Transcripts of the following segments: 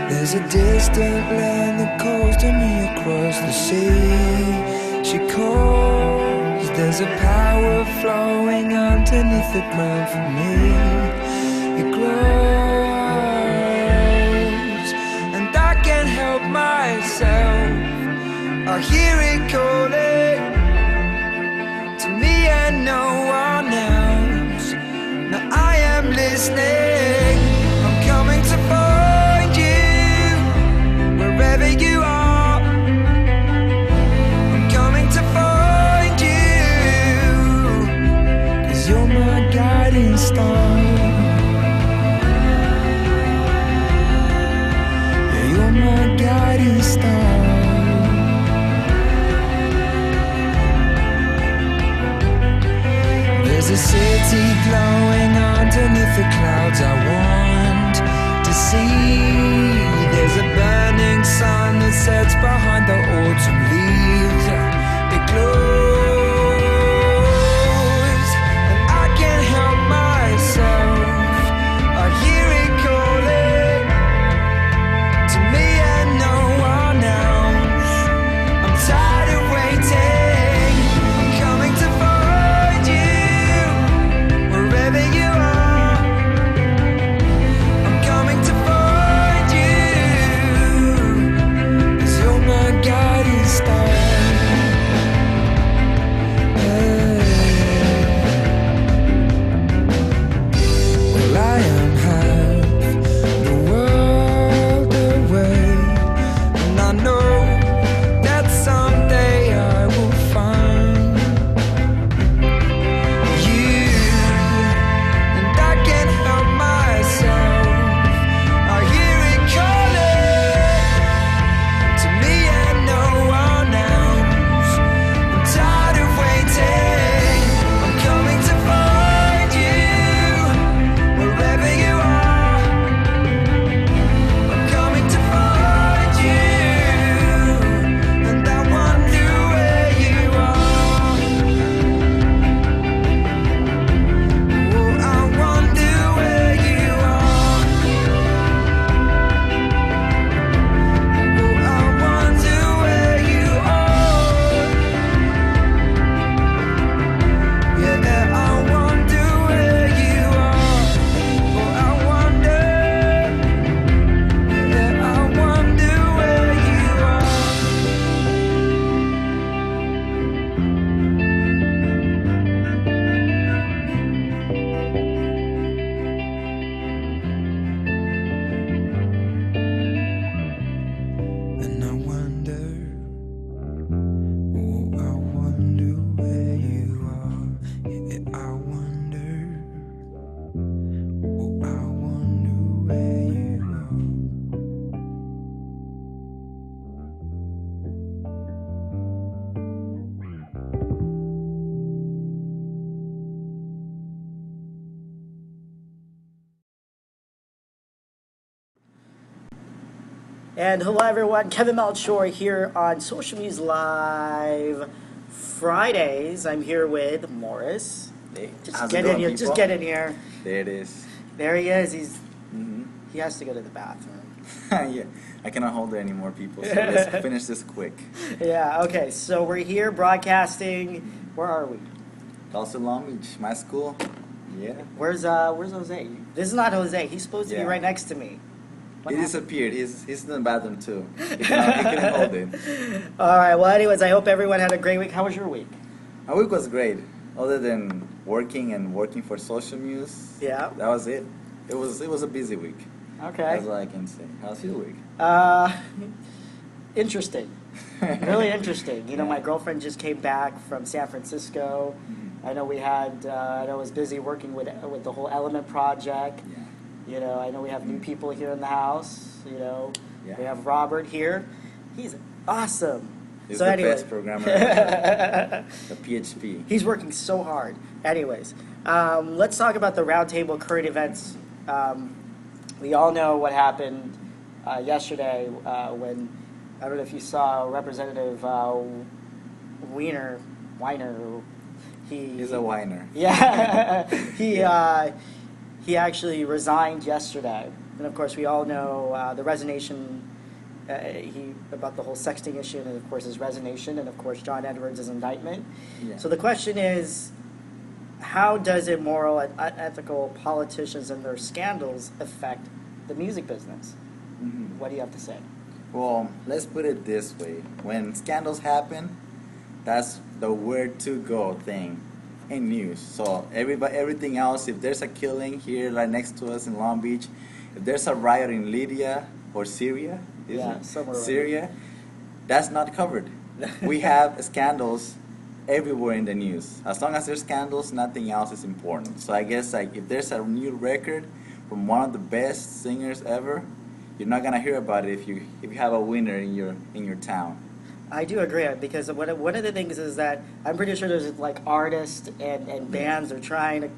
There's a distant land that calls to me across the sea. She calls, there's a power flowing underneath the ground for me. It glows, and I can't help myself. I hear it calling to me and no one else. Now I am listening, I'm coming to find you. Wherever you are, I'm coming to find you, 'cause you're my guiding star. Yeah, you're my guiding star. There's a city glowing underneath the clouds I want to see. There's a burning sun that sets behind the autumn leaves. It glows, and I can't help myself. I hear it calling to me and no one else. I'm tired of waiting, I'm coming to find you. Wherever you are, I'm coming to find you, 'cause you're my guiding star. Well, I am half the world away, and I know that someday I will find you, and I can't help myself. I hear it calling to me and no one else. I'm tired of waiting, I'm coming to find you. Wherever you are, I'm coming to find you, and I wonder where you are. Oh, I wonder where you are. Oh, I wonder where you are. Yeah, I wonder where you are. Oh, I wonder. Yeah, I wonder where you are. And I wonder, oh, I wonder where you are. Yeah, I wonder, oh, I wonder where you are. And hello everyone, Kevin Melchor here on Social News Live Fridays. I'm here with Morris. Hey, Just how's get it in going, here. people? Just get in here. There it is. There he is. Mm-hmm. He has to go to the bathroom. Yeah, I cannot hold it anymore, people. So let's finish this quick. Yeah. Okay. So we're here broadcasting. Where are we? Also, Long Beach, my school. Yeah. Where's Jose? This is not Jose. He's supposed to be Yeah. right next to me. What He happened? disappeared. He's in the bathroom too. He couldn't hold it. All right. Well, anyways, I hope everyone had a great week. How was your week? My week was great. Other than working for Social News. Yeah. That was it. It was a busy week. Okay. That's all I can say. How's your week? Interesting. Really interesting. You know, Yeah. my girlfriend just came back from San Francisco. Mhm. I know I was busy working with the whole Element project. Yeah. You know, I know we have new people here in the house. You know, Yeah. we have Robert here. He's awesome. He's So the anyway. best programmer ever. The PHP. He's working so hard. Anyways, let's talk about the roundtable current events. We all know what happened yesterday when, I don't know if you saw, Representative Weiner, He's a whiner. yeah, he actually resigned yesterday, and of course we all know the resignation. About the whole sexting issue, and of course his resignation, and of course John Edwards' indictment. Yeah. So the question is, how does immoral and unethical politicians and their scandals affect the music business? Mhm. What do you have to say? Well, let's put it this way. When scandals happen, that's the where to go thing in news. So everything else, if there's a killing here right next to us in Long Beach, if there's a riot in Libya or Syria, Somewhere around Syria, that's not covered. We have scandals everywhere in the news. As long as there's scandals, nothing else is important. So I guess like if there's a new record from one of the best singers ever, you're not gonna hear about it if you have a winner in your town. I do agree, because one of the things is that I'm pretty sure there's like artists and bands are trying to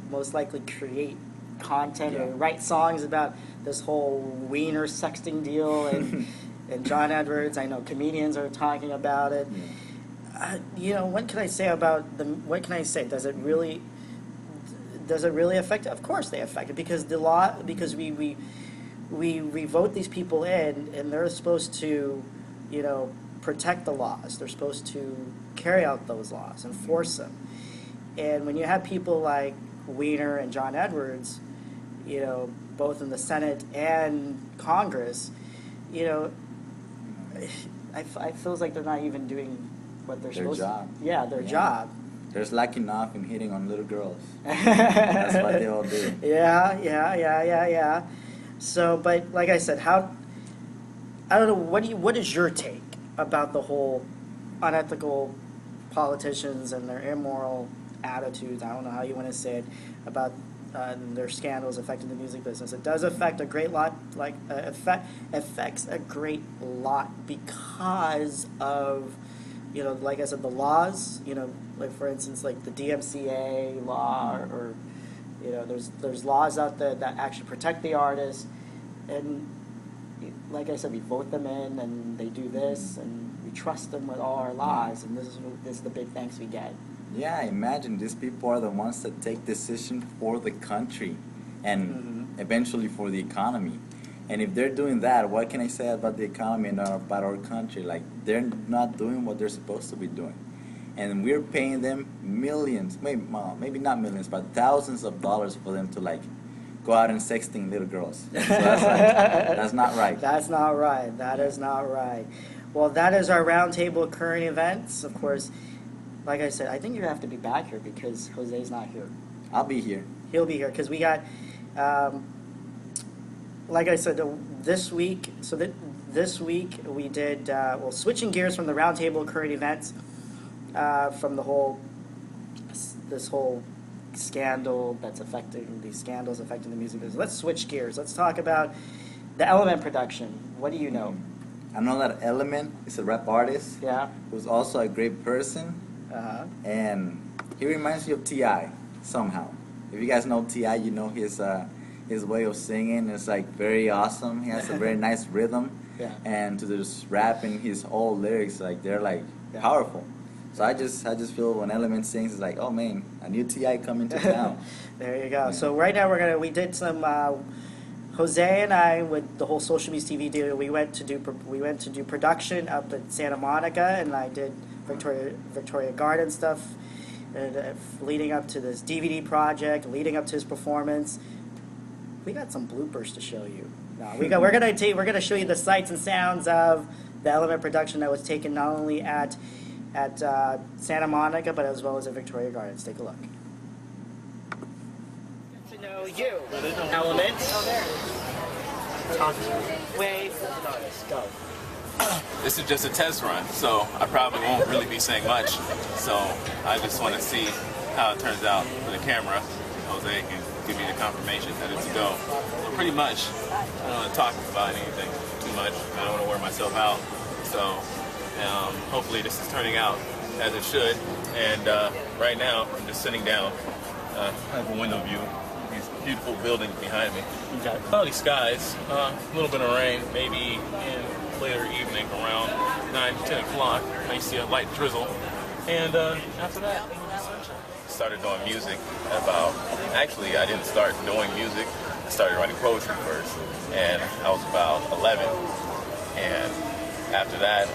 most likely create content or Yeah. write songs about this whole wiener sexting deal, and and John Edwards. I know comedians are talking about it. What can I say about them? What can I say? Does it really affect it? Of course they affect it, because the law, because we vote these people in, and they're supposed to, protect the laws. They're supposed to carry out those laws, enforce them. And when you have people like Weiner and John Edwards, both in the Senate and Congress, I feels like they're not even doing what they're Their supposed job. to. Yeah, their job. They're slacking off and hitting on little girls. That's what they all do. Yeah. So, but like I said, I don't know. What is your take about the whole unethical politicians and their immoral attitudes? I don't know how you want to say it about their scandals affecting the music business. It does affect a great lot, affects a great lot because of, like I said, the laws. Like for instance, like the DMCA law, or there's laws out there that actually protect the artists, and like I said, we vote them in, and they do this, and we trust them with all our lives, and this is the big thanks we get. Yeah, imagine these people are the ones that take decisions for the country and eventually for the economy. And if they're doing that, what can I say about the economy and about our country? Like, they're not doing what they're supposed to be doing. And we're paying them millions, maybe not millions, but thousands of dollars for them to, like, go out and sexting little girls. So that's not right. That's not right. That is not right. Well, that is our roundtable current events. Of course, like I said, I think you have to be back here because Jose's not here. I'll be here. He'll be here because we got, like I said, this week. So this week we did, switching gears from the roundtable current events, from this whole scandal that's affecting the music business. Let's switch gears. Let's talk about the Element production. What do you know? I know that Element is a rap artist. Yeah. Who's also a great person. And he reminds you of T.I. somehow. If you guys know T.I., you know his way of singing is like very awesome. He has a very nice rhythm. Yeah. And to just rapping his old lyrics, like they're like powerful. So I just feel when Element sings, it's like, oh man, a new T.I. coming to town. There you go. Yeah. So right now we did some Jose and I, with the whole Social Muse TV deal, we went to do production up at Santa Monica, and I did Victoria Garden stuff, leading up to this DVD project, leading up to his performance. We got some bloopers to show you. No, we're gonna show you the sights and sounds of the Element production that was taken not only at Santa Monica, but as well as at Victoria Gardens. Take a look. Get to know you, Element. Wave. Go. This is just a test run, so I probably won't really be saying much. So I just want to see how it turns out for the camera. Jose can give me the confirmation that it's a go. So pretty much, I don't want to talk about anything too much. I don't want to wear myself out. So hopefully this is turning out as it should. And right now, I'm just sitting down. I have a window view. These beautiful buildings behind me. Okay. Cloudy skies, a little bit of rain, maybe in later evening, around 9, 10 o'clock. I see a light drizzle. And after that, sunshine. Started doing music actually I didn't start doing music. I started writing poetry first. And I was about 11. And after that,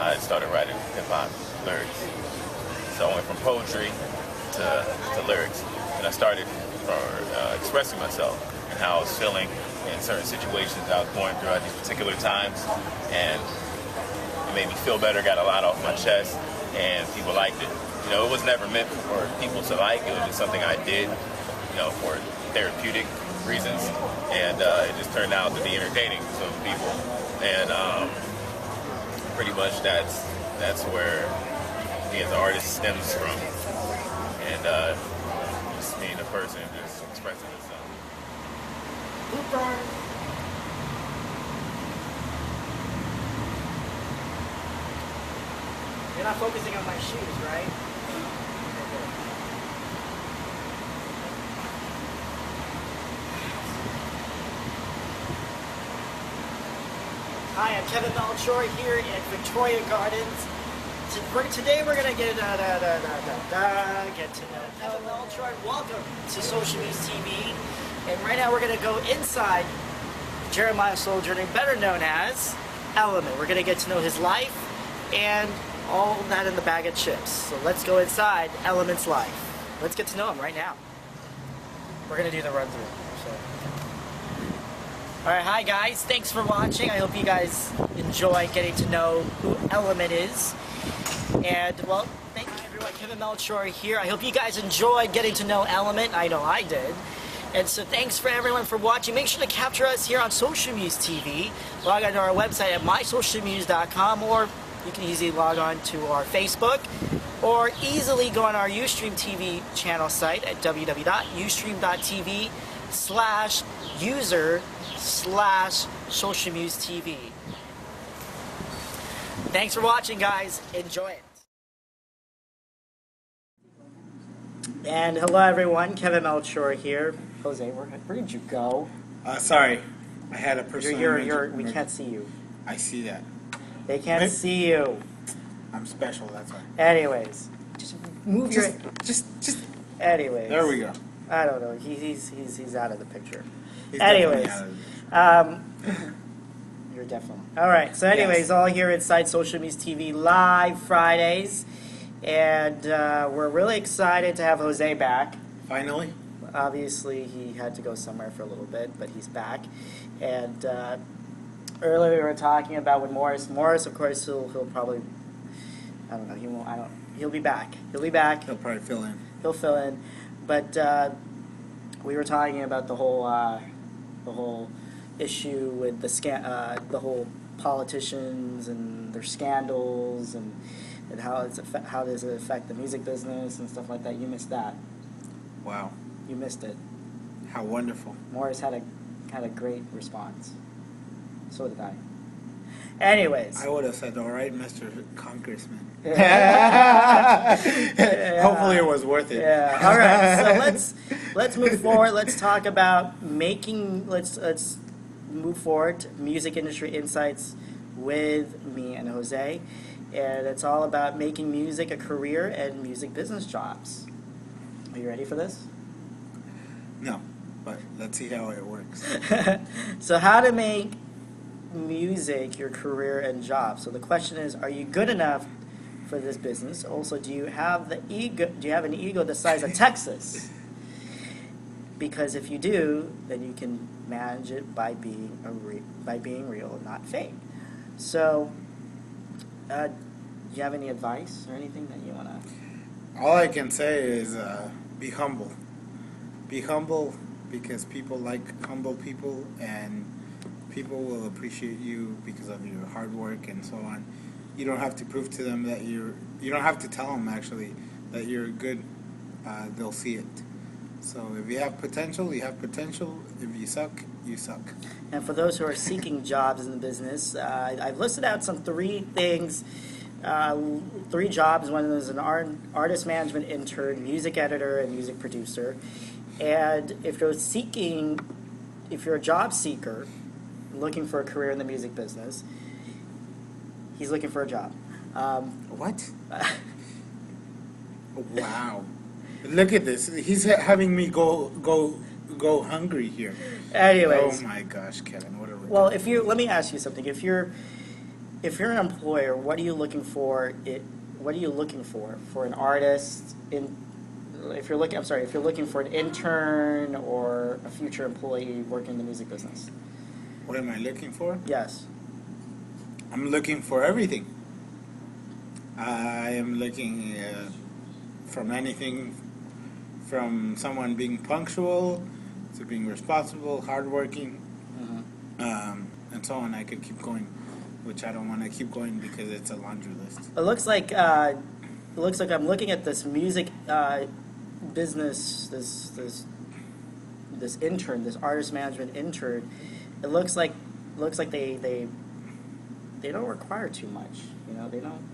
I started writing hip-hop lyrics. So I went from poetry to lyrics. And I started expressing myself and how I was feeling in certain situations I was going through at these particular times. And it made me feel better, got a lot off my chest, and people liked it. You know, it was never meant for people to like. It was just something I did, you know, for therapeutic reasons. And it just turned out to be entertaining to some people. And pretty much that's where me as an artist stems from. And just being a person just expressing itself. You're not focusing on my shoes, right? Hi, I'm Kevin Melchor here at Victoria Gardens. Today we're gonna get to know Kevin Melchor. Welcome to Social News TV. And right now we're gonna go inside Jeremiah Solorzano, better known as Element. We're gonna get to know his life and all that in the bag of chips. So let's go inside Element's life. Let's get to know him right now. We're gonna do the run through. Alright, hi guys, thanks for watching. I hope you guys enjoy getting to know who Element is. And well, thank you everyone. Kevin Melchor here. I hope you guys enjoyed getting to know Element. I know I did. And so thanks for everyone for watching. Make sure to capture us here on Social Muse TV. Log on to our website at mysocialmuse.com, or you can easily log on to our Facebook, or easily go on our Ustream TV channel site at www.ustream.tv/user/socialmusetv. Thanks for watching, guys. Enjoy it. And hello, everyone. Kevin Melchor here. Jose, where did you go? Sorry, I had a personal. We can't see you. I see that. They can't see you. I'm special. That's why. Anyways, just move your. Just. Anyways, There we go. I don't know. He's out of the picture. He's Anyways, definitely out of it. you're definitely all right. So, anyways, Yes. all here inside Social Muse TV live Fridays, and we're really excited to have Jose back. Finally. Obviously, he had to go somewhere for a little bit, but he's back. And earlier we were talking about with Morris. Morris, of course, he'll probably. I don't know. He won't. He'll be back. He'll be back. He'll probably fill in. He'll fill in, but we were talking about the whole issue with the whole politicians and their scandals and how does it affect the music business and stuff like that. You missed that. Wow. You missed it. How wonderful. Morris had a great response. So did I. Anyways. I would have said, all right, Mr. Congressman. Yeah. Hopefully it was worth it. Yeah. All right. So let's move forward. Let's talk about let's move forward. Music industry insights with me and Jose, and it's all about making music a career and music business jobs. Are you ready for this? No, but let's see how it works. So how to make music your career and job. So the question is, are you good enough for this business? Also, do you have an ego the size of Texas? Because if you do, then you can manage it by being real, not fake. So do you have any advice or anything that you want to? All I can say is be humble. Be humble because people like humble people, and people will appreciate you because of your hard work and so on. You don't have to prove to them that you don't have to tell them actually that you're good. They'll see it. So if you have potential, you have potential. If you suck, you suck. And for those who are seeking jobs in the business, I've listed out some three things. 3 jobs. One is an artist management intern, music editor, and music producer. And if you're a job seeker looking for a career in the music business, He's looking for a job. What? Wow. Look at this. He's having me go hungry here. Anyways, Oh my gosh, Kevin, what are we well, doing? let me ask you something. If you're an employer, what are you looking for? What are you looking for an artist? If you're looking for an intern or a future employee working in the music business. What am I looking for? Yes. I'm looking for everything. I am looking from anything from someone being punctual to being responsible, hardworking, and so on. I could keep going, which I don't want to keep going because it's a laundry list. It looks like I'm looking at this music business, this intern, this artist management intern. It looks like they don't require too much. They don't.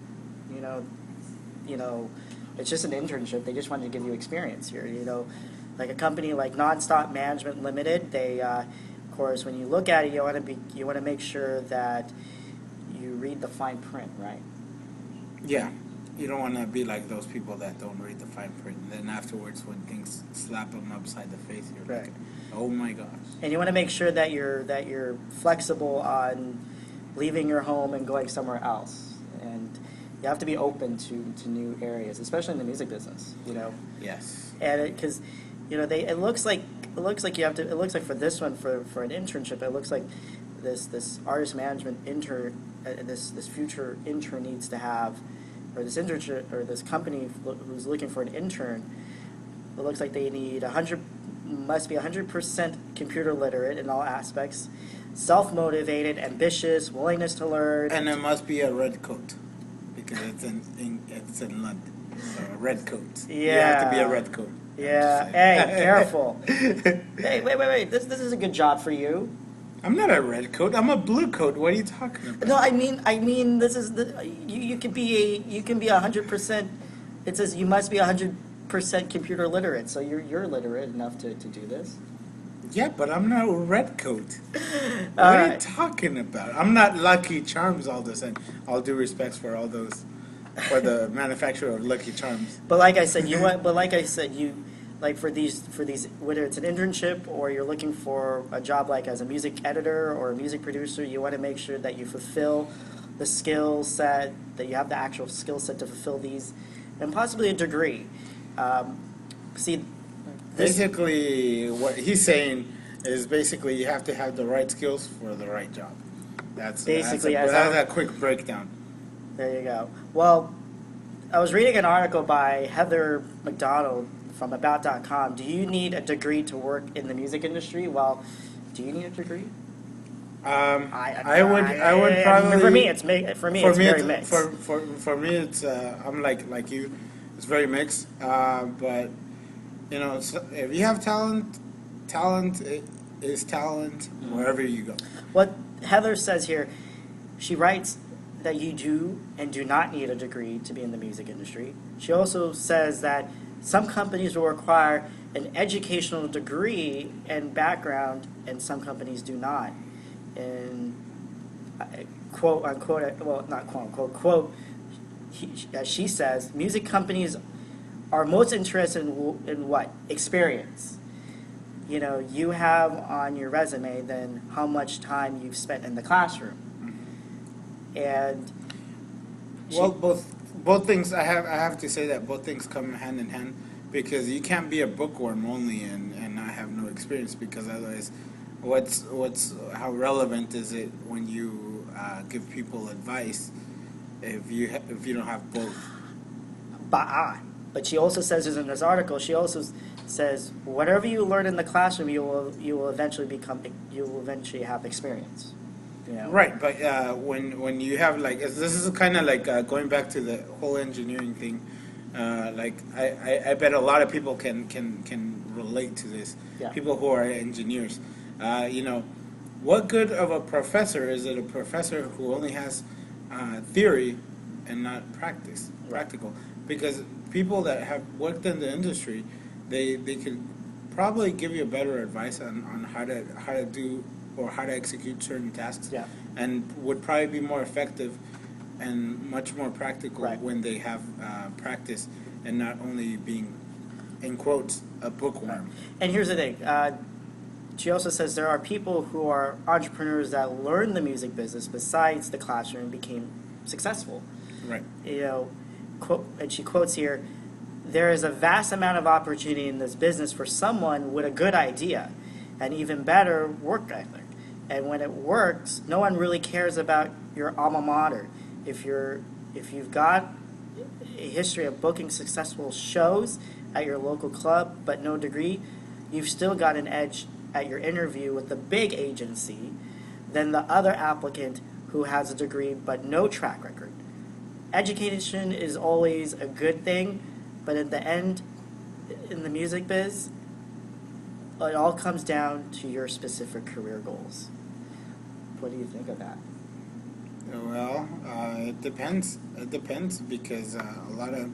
It's just an internship. They just wanted to give you experience here. Like a company like Nonstop Management Limited. They, of course, when you look at it, you want to make sure that you read the fine print, right? Yeah, you don't want to be like those people that don't read the fine print, and then afterwards, when things slap them upside the face, you're Right. like, "Oh my gosh!" And you want to make sure that you're flexible on leaving your home and going somewhere else. And you have to be open to new areas, especially in the music business. Yes. And because it looks like you have to. It looks like for this one for an internship, it looks like this artist management intern, this future intern needs to have, or this internship or this company who's looking for an intern. It looks like they need 100% computer literate in all aspects, self-motivated, ambitious, willingness to learn. And it must be a red coat because it's in London. So a red coat. You have to be a red coat. Yeah. Hey, careful. Hey, wait. This is a good job for you. I'm not a red coat. I'm a blue coat. What are you talking about? No, I mean, this is you can be 100%. It says you must be 100% computer literate, so you're literate enough to do this. Yeah, but I'm not a red coat. What All are you right. talking about? I'm not Lucky Charms all this, and all due respects for all those, for the manufacturer of Lucky Charms. But like I said, for these whether it's an internship or you're looking for a job like as a music editor or a music producer, you want to make sure that you fulfill the skill set, that you have the actual skill set to fulfill these, and possibly a degree. Basically, what he's saying is basically you have to have the right skills for the right job. That's a quick breakdown. There you go. Well, I was reading an article by Heather McDonald from About.com. Do you need a degree to work in the music industry? Well, do you need a degree? I would probably. For me, it's very mixed. For me, it's I'm like you. It's very mixed. But if you have talent is talent wherever you go. What Heather says here, she writes that you do and do not need a degree to be in the music industry. She also says that some companies will require an educational degree and background, and some companies do not. And quote unquote, well, not quote unquote, quote, as she says, music companies are most interested in what? Experience. You have on your resume then how much time you've spent in the classroom. And Well, both things. I have to say that both things come hand in hand because you can't be a bookworm only and not have no experience because otherwise, how relevant is it when you give people advice if you don't have both? But she also says in this article, she also says whatever you learn in the classroom, you will eventually have experience. Right, but when you have this is kind of like going back to the whole engineering thing. I bet a lot of people can relate to this. Yeah. People who are engineers, what good of a professor is it? A professor who only has theory and not practical? Because people that have worked in the industry, they could probably give you better advice on how to do or how to execute certain tasks, Yeah. and would probably be more effective and much more practical Right. when they have practice and not only being, in quotes, a bookworm. And here's the thing. She also says there are people who are entrepreneurs that learn the music business besides the classroom and became successful. Right. You know, and she quotes here, there is a vast amount of opportunity in this business for someone with a good idea and even better work ethic. And when it works, no one really cares about your alma mater. If you've got a history of booking successful shows at your local club but no degree, you've still got an edge at your interview with the big agency than the other applicant who has a degree but no track record. Education is always a good thing, but at the end, in the music biz, it all comes down to your specific career goals. What do you think of that? Well, it depends. It depends because a lot of,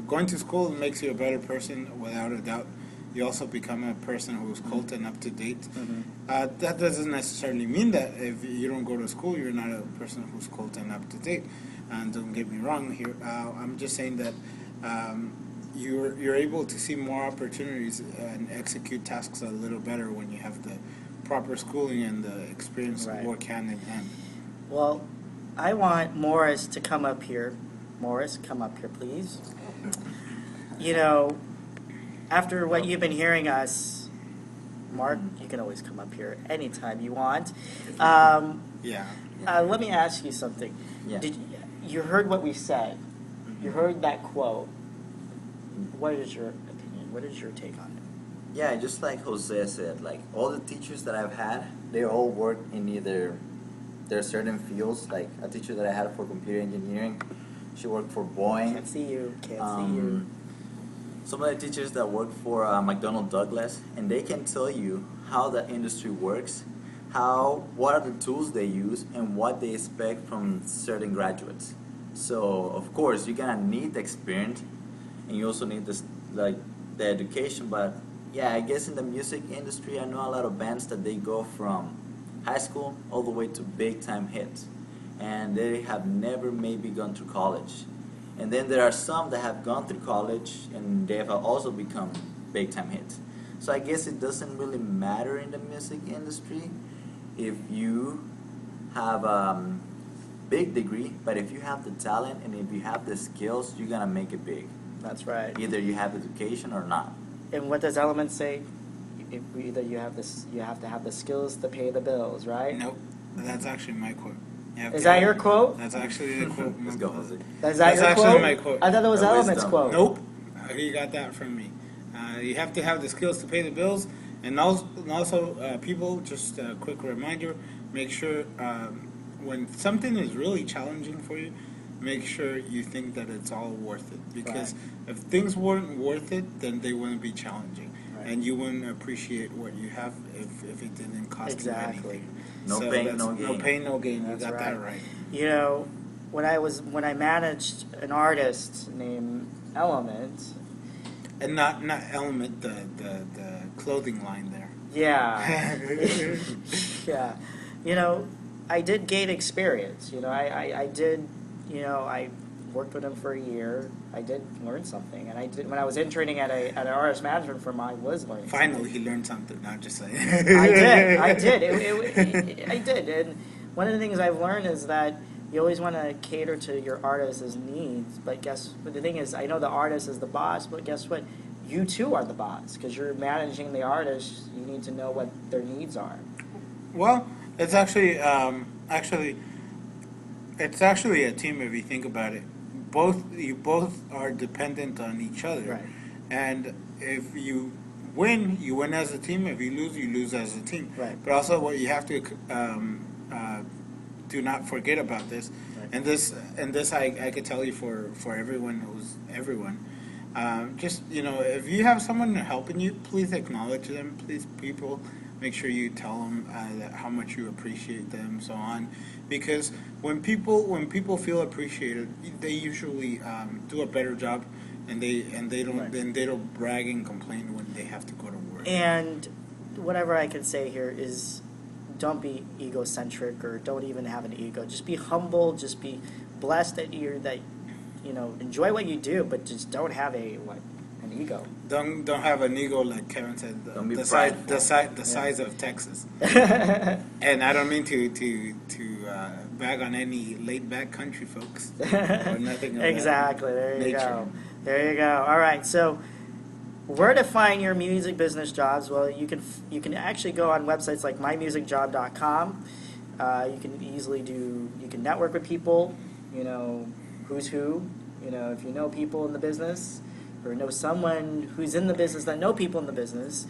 going to school makes you a better person without a doubt. You also become a person who's cult and up to date. That doesn't necessarily mean that if you don't go to school, you're not a person who's cult and up to date. And don't get me wrong here. I'm just saying that you're able to see more opportunities and execute tasks a little better when you have the proper schooling and the experience Right. to work hand in hand. Well, I want Morris to come up here. Morris, come up here, please. After what you've been hearing us, Mark, you can always come up here anytime you want. Yeah. Let me ask you something. Yeah. You heard what we said. You heard that quote. What is your opinion? What is your take on it? Yeah, just like Jose said, like all the teachers that I've had, they all work in either their certain fields. Like a teacher that I had for computer engineering, she worked for Boeing. Can't see you. Can't see you. Some of the teachers that work for McDonnell Douglas, and they can tell you how the industry works, what are the tools they use, and what they expect from certain graduates. So of course you're gonna need the experience, and you also need the education. But yeah, I guess in the music industry, I know a lot of bands that they go from high school all the way to big time hits, and they have never maybe gone to college. And then there are some that have gone through college and they have also become big time hits. So I guess it doesn't really matter in the music industry if you have a big degree, but if you have the talent and if you have the skills, you're gonna make it big. That's right. Either you have education or not. And what does Element say? Either you have to have the skills to pay the bills, right? Nope. That's actually my quote. Is that your quote? That's actually the quote. Let's go, Jose. Is that That's your actually quote? my quote. I thought it was The Element's wisdom. quote. Nope. He got that from me. You have to have the skills to pay the bills, and also people, just a quick reminder, make sure when something is really challenging for you, make sure you think that it's all worth it. Because if things weren't worth it, then they wouldn't be challenging. Right. And you wouldn't appreciate what you have if it didn't cost Exactly. you anything. No So pain, that's- no gain. No pain, no gain. That's you got right. that right. When I managed an artist named Element, And not Element, the clothing line there. yeah, yeah, I did gain experience. I did, I worked with him for a year. I did learn something, and I did when I was interning at an artist management firm. I was learning. Finally, he learned something. Not just like I did. I did. And one of the things I've learned is that you always want to cater to your artist's needs. But the thing is, I know the artist is the boss, but guess what? You too are the boss because you're managing the artist. You need to know what their needs are. Well, it's actually it's actually a team if you think about it. You both are dependent on each other, Right. and if you win as a team. If you lose as a team. Right. But also, what you have to do not forget about this, Right. and this I could tell you for everyone who's everyone. Just if you have someone helping you, please acknowledge them. Please, people, make sure you tell them how much you appreciate them, so on. Because when people feel appreciated, they usually do a better job, and they don't brag and complain when they have to go to work. And whatever I can say here is, don't be egocentric or don't even have an ego. Just be humble. Just be blessed that enjoy what you do, but just don't have an ego. Don't have an ego like Kevin said. Don't be The size Yeah. of Texas. And I don't mean to bag on any laid back country folks or nothing. Of Exactly. that There you nature. go. There you go. All right. So, where to find your music business jobs? Well, you can actually go on websites like mymusicjob.com. You can network with people. Who's who. If you know people in the business, or know someone who's in the business that know people in the business,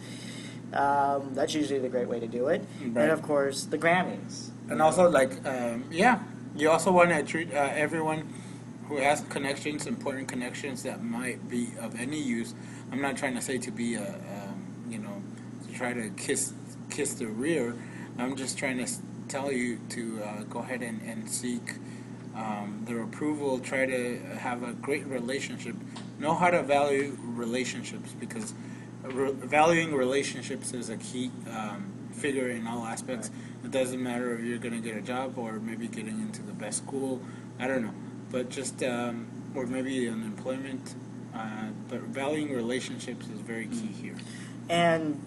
that's usually the great way to do it. Right. And of course, the Grammys. And also, you also want to treat everyone who has connections, important connections that might be of any use. I'm not trying to say to be to try to kiss the rear. I'm just trying to tell you to go ahead and seek their approval. Try to have a great relationship. Know how to value relationships, because valuing relationships is a key figure in all aspects. Right. It doesn't matter if you're going to get a job or maybe getting into the best school. I don't know, but just or maybe an employment. But valuing relationships is very key here. And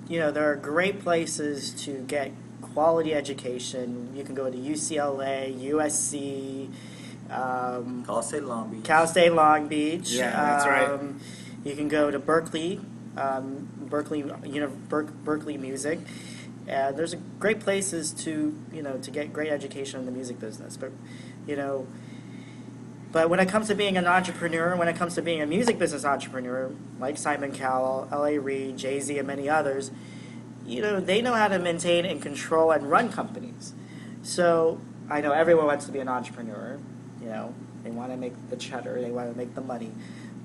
there are great places to get quality education. You can go to UCLA, USC, Cal State Long Beach. Cal State Long Beach. Yeah, that's right. You can go to Berkeley, Berkeley Music. There's great places to get great education in the music business. But when it comes to being an entrepreneur, when it comes to being a music business entrepreneur, like Simon Cowell, L.A. Reid, Jay-Z, and many others, they know how to maintain and control and run companies. So I know everyone wants to be an entrepreneur. They want to make the cheddar, they want to make the money.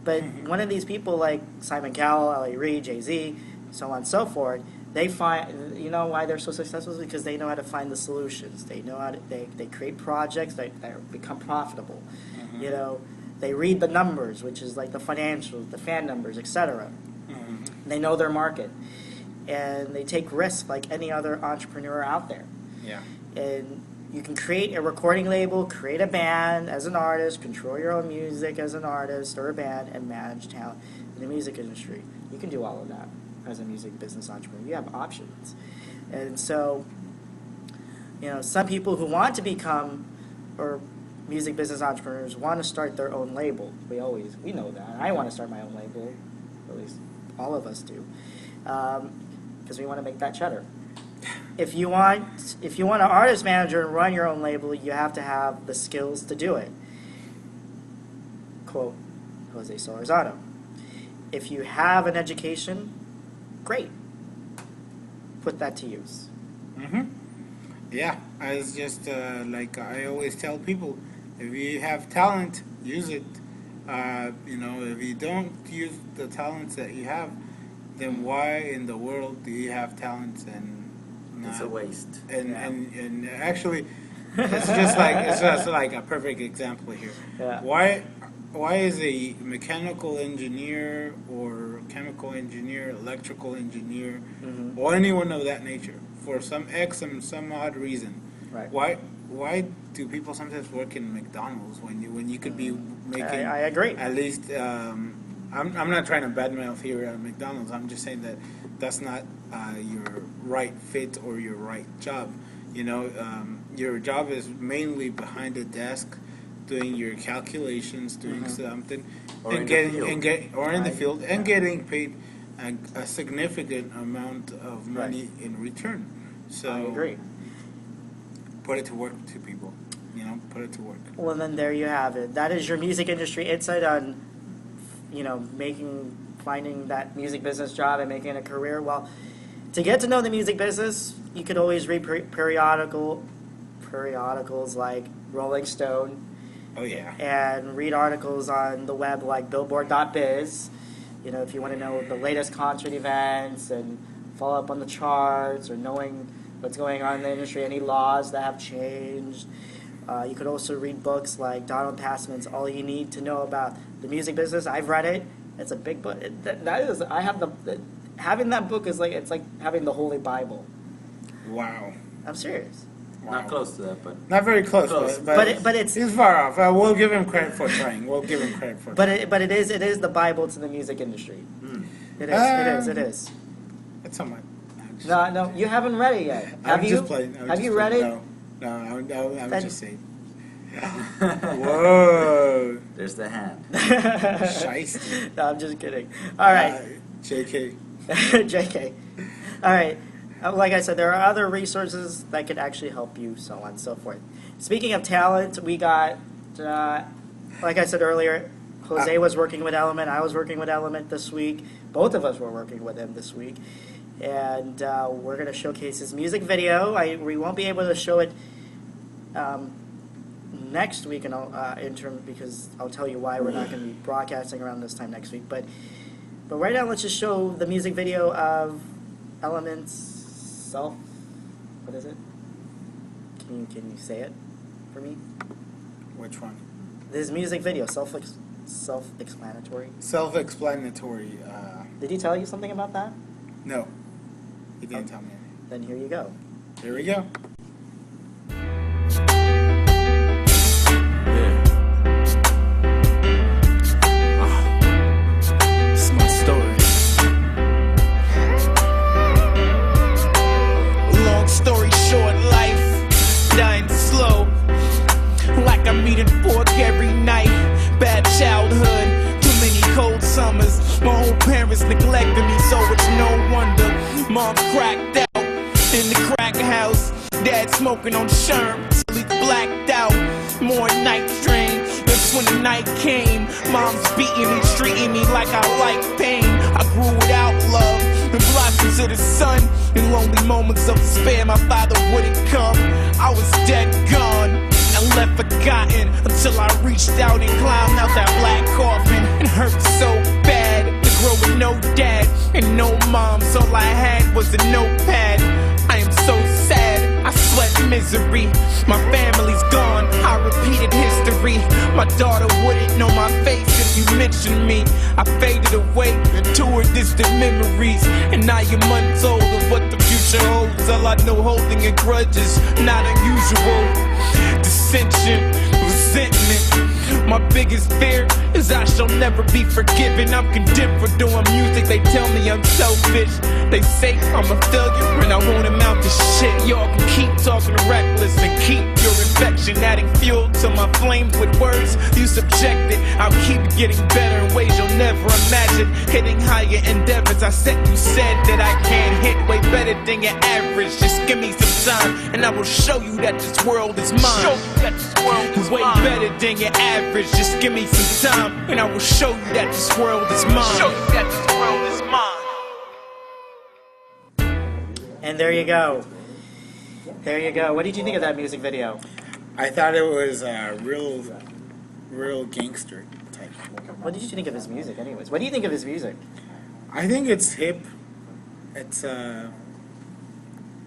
But one of these people like Simon Cowell, L.A. Reid, Jay-Z, so on and so forth, they find, why they're so successful is because they know how to find the solutions. They know how to, they create projects that become profitable. They read the numbers, which is like the financials, the fan numbers, etc. They know their market. And they take risks like any other entrepreneur out there. Yeah. And you can create a recording label, create a band as an artist, control your own music as an artist or a band, and manage talent in the music industry. You can do all of that as a music business entrepreneur. You have options. And so, some people who want to become or music business entrepreneurs want to start their own label. We know that. I want to start my own label. At least all of us do. Because we want to make that cheddar. If you want an artist manager and run your own label, you have to have the skills to do it. Quote, Jose Solorzano. If you have an education, great. Put that to use. Yeah, it's just like I always tell people, if you have talent, use it. If you don't use the talents that you have, then why in the world do you have talents and not? It's a waste. And actually, it's just like a perfect example here. Yeah. Why is a mechanical engineer or chemical engineer, electrical engineer, or anyone of that nature, for some some odd reason, right? Why do people sometimes work in McDonald's when you could be making? I agree. At least I'm not trying to badmouth here at McDonald's. I'm just saying that that's not your right fit or your right job. Your job is mainly behind the desk, doing your calculations, doing something, Or and in getting the field. getting paid a significant amount of money in return. So I agree. Put it to work to people. Put it to work. Well, then there you have it. That is your music industry insight on, finding that music business job and making a career. Well, to get to know the music business, you could always read periodicals like Rolling Stone. Oh yeah. And read articles on the web like Billboard.biz. If you want to know the latest concert events and follow up on the charts or knowing what's going on in the industry, any laws that have changed. You could also read books like Donald Passman's All You Need to Know About the Music Business. I've read it. It's a big book. Having that book is like, it's like having the Holy Bible. Wow. I'm serious. Not close to that, but Not very close, Close. But it's he's far off. We'll give him credit for trying. We'll give him credit for trying. but it is the Bible to the music industry. It is. It's somewhat. No, you haven't read it yet. I'm Have you? just playing. Have you read it? No, I'm Then- just saying. Whoa. there's the hand. Shiesty. No, I'm just kidding. All right. JK. JK. All right. Like I said, there are other resources that could actually help you, so on and so forth. Speaking of talent, we got, like I said earlier, Jose was working with Element. I was working with Element this week. Both of us were working with him this week. And we're going to showcase his music video. We won't be able to show it next week because I'll tell you why we're not going to be broadcasting around this time next week. But right now, let's just show the music video of Element's Self. What is it? Can you say it for me? Which one? This music video, self-explanatory. Self-explanatory. Did he tell you something about that? No. He didn't tell me. Then here you go. Here we go. It's my story. Long story short, life dying slow. Like I'm eating pork every night. Bad childhood, too many cold summers. My own parents neglected me, so it's no wonder. Mom cracked out in the crack house. Dad smoking on Sherm till he blacked out. More night strain. That's when the night came. Mom's beating and treating me like I like pain. I grew without love and blossoms of the sun. In lonely moments of despair, my father wouldn't come. I was dead gone and left forgotten until I reached out and climbed out that black coffin. It hurt so bad to grow with no dad and no mom. So all I had was a notepad. I am so sad, I sweat misery. My family's gone, I repeated history. My daughter wouldn't know my face if you mentioned me. I faded away toward distant memories. And now you're months old of what the future holds. All I know holding a grudge is not unusual. Dissension, resentment. My biggest fear is I shall never be forgiven. I'm condemned for doing music. They tell me I'm selfish. They say I'm a failure and I won't amount to shit. Y'all can keep talking reckless and keep your infection, adding fuel to my flames with words you subjected. I'll keep getting better in ways you'll never imagine. Hitting higher endeavors. I said you said that I can hit way better than your average. Just give me some time and I will show you that this world is mine. Show you that this world is way better than your average. Just give me some time and I will show you that this world is mine. Show you that this world is mine. And there you go. There you go. What did you think of that music video? I thought it was real gangster type. What did you think of his music, anyways? What do you think of his music? I think it's hip. It's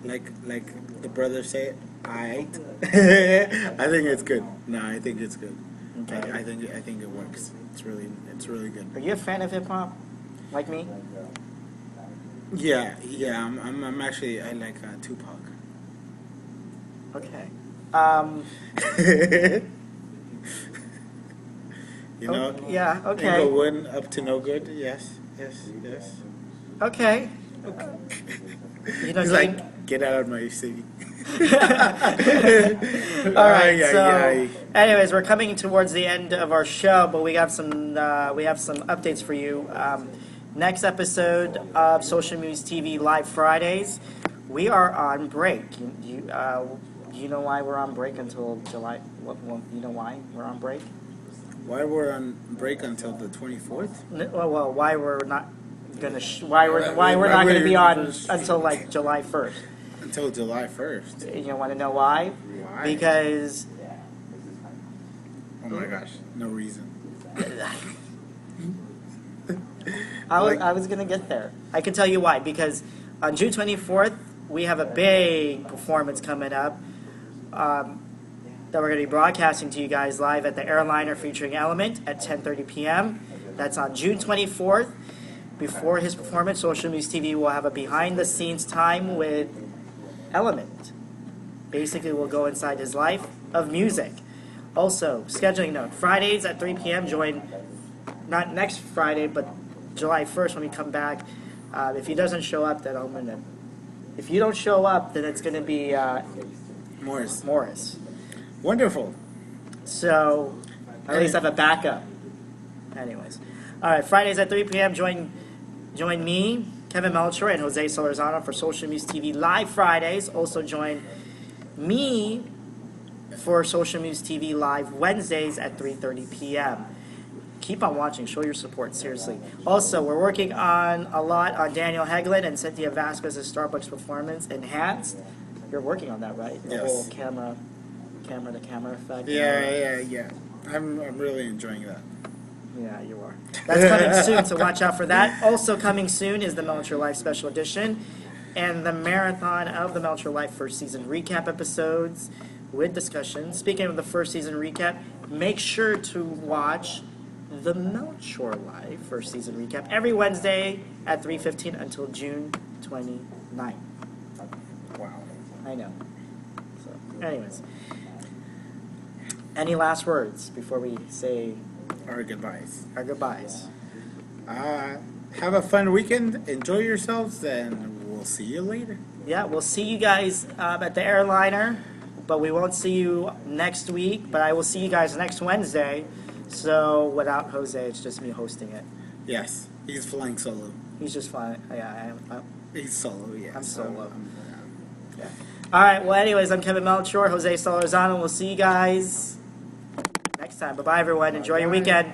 like the brothers say it. I think it's good. No, I think it's good. Okay. I think it works. It's really good. Are you a fan of hip hop, like me? Yeah. I'm actually I like Tupac. Okay. You know. Yeah. Okay. Englewood up to no good. Yes. Okay. You know, He's like, get out of my city. All right. So, anyways, we're coming towards the end of our show, but we have some updates for you. Next episode of Social News TV Live Fridays, we are on break. You know why we're on break until July? You know why we're on break? Why we're on break until the 24th? Well, why we're not gonna why we're not gonna be on until like July 1st. Until July 1st. You want to know why? Why? Because oh my gosh, no reason. I was gonna get there. I can tell you why. Because on June 24th we have a big performance coming up that we're going to be broadcasting to you guys live at the Airliner featuring Element at 10:30 p.m. That's on June 24th. Before his performance, Social News TV will have a behind-the-scenes time with Element. Basically, we'll go inside his life of music. Also, scheduling note, Fridays at 3 p.m. join, not next Friday, but July 1st when we come back. If he doesn't show up, then I'm going to, if you don't show up, then it's going to be Morris. Wonderful. So, at least I have a backup. Anyways. All right, Fridays at 3 p.m. Join me, Kevin Melchor, and Jose Solorzano for Social Muse TV Live Fridays. Also join me for Social Muse TV Live Wednesdays at 3:30 p.m. Keep on watching. Show your support, seriously. Also, we're working on a lot on Daniel Hegland and Cynthia Vasquez's Starbucks performance enhanced. You're working on that, right? The Yes. whole camera effect. Yeah. I'm really enjoying that. Yeah, you are. That's coming soon, so watch out for that. Also coming soon is the Melchor Life Special Edition and the marathon of the Melchor Life first season recap episodes with discussion. Speaking of the first season recap, make sure to watch the Melchor Life first season recap every Wednesday at 3:15 until June 29th. Wow. I know. So, anyways. Any last words before we say Our goodbyes. our goodbyes? Have a fun weekend. Enjoy yourselves, and we'll see you later. Yeah, we'll see you guys at the airliner, but we won't see you next week. But I will see you guys next Wednesday. So without Jose, it's just me hosting it. Yes, he's flying solo. He's just fine. Yeah, He's solo, yes. I'm solo. Yeah. All right. Well, anyways, I'm Kevin Melchor, Jose Solorzano. We'll see you guys next time. Bye-bye, everyone. Enjoy your weekend.